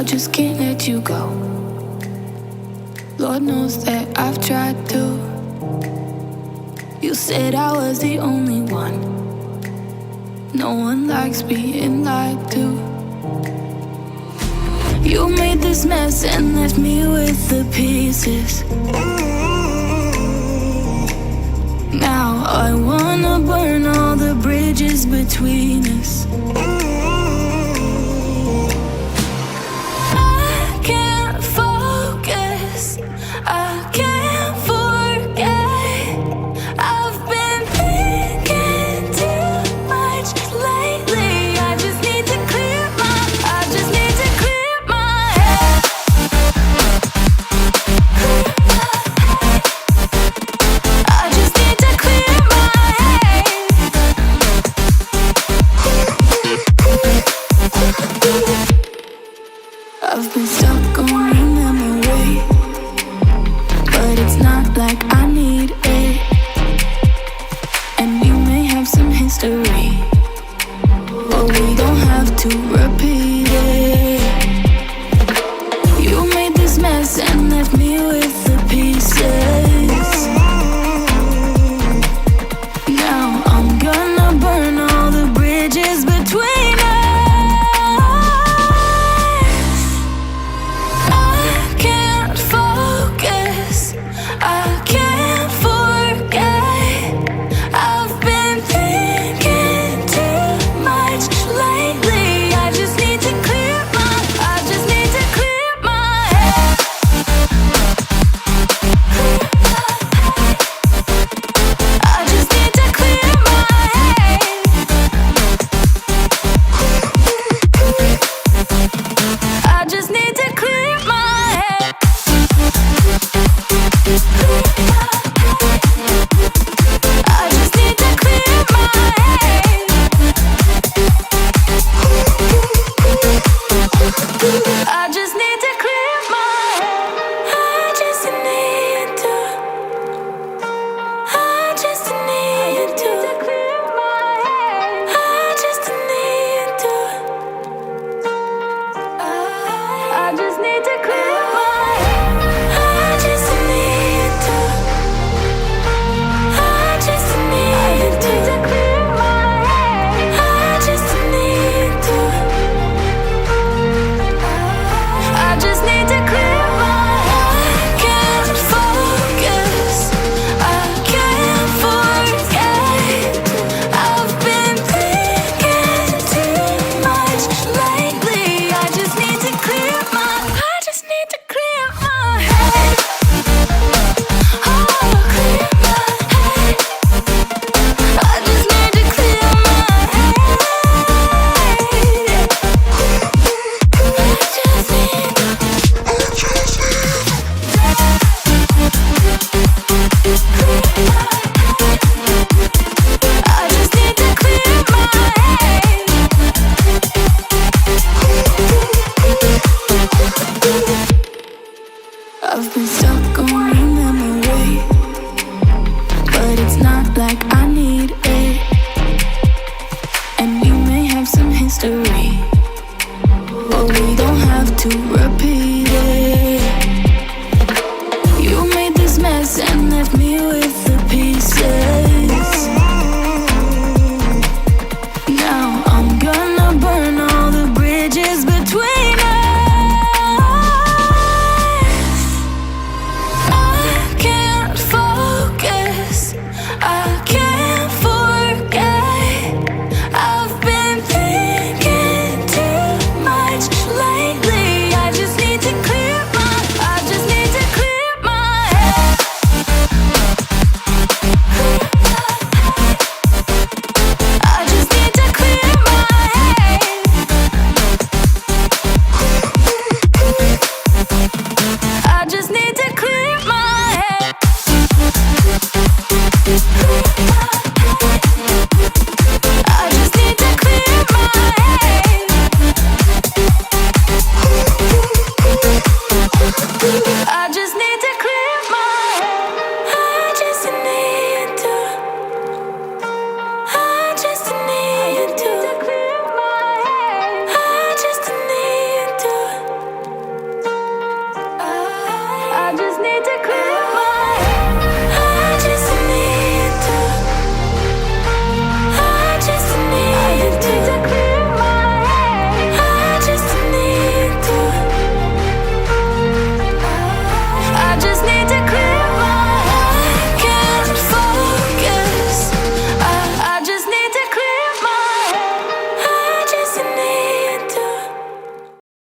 I just can't let you go. Lord knows that I've tried to. You said I was the only one. No one likes being lied to. You made this mess and left me with the pieces. Now I wanna burn all the bridges between us. I can't focus, I can't forget. I've been thinking too much lately. I just need to clear my head. I just need to clear my head. I've been stuck on your memory, but it's not like I need it. And we may have some history, but we don't have to repeat it. You made this mess and left me with the pieces. Now I'm gonna burn all the bridges between us. I can't focus, I can't forget. I've been thinking too much lately. I just need to clear my head. I just need to clear my head. I just need to clear my head. I just need to clear my head. I just need to clear my head. I just need to. I just need to clear my head. I just need to. I just need to clear my head. I just need to. I just need to clear my head. I just need to. I just need to clear my head. I can't focus, I can't forget. I've been thinking too much lately. I just need to clear my head. Oh, clear my head. I just need to clear my head. I just need to clear my head. I've been stuck on your memory, but it's not like I need it. And we may have some history, but we don't have to repeat it. You made this mess and left me with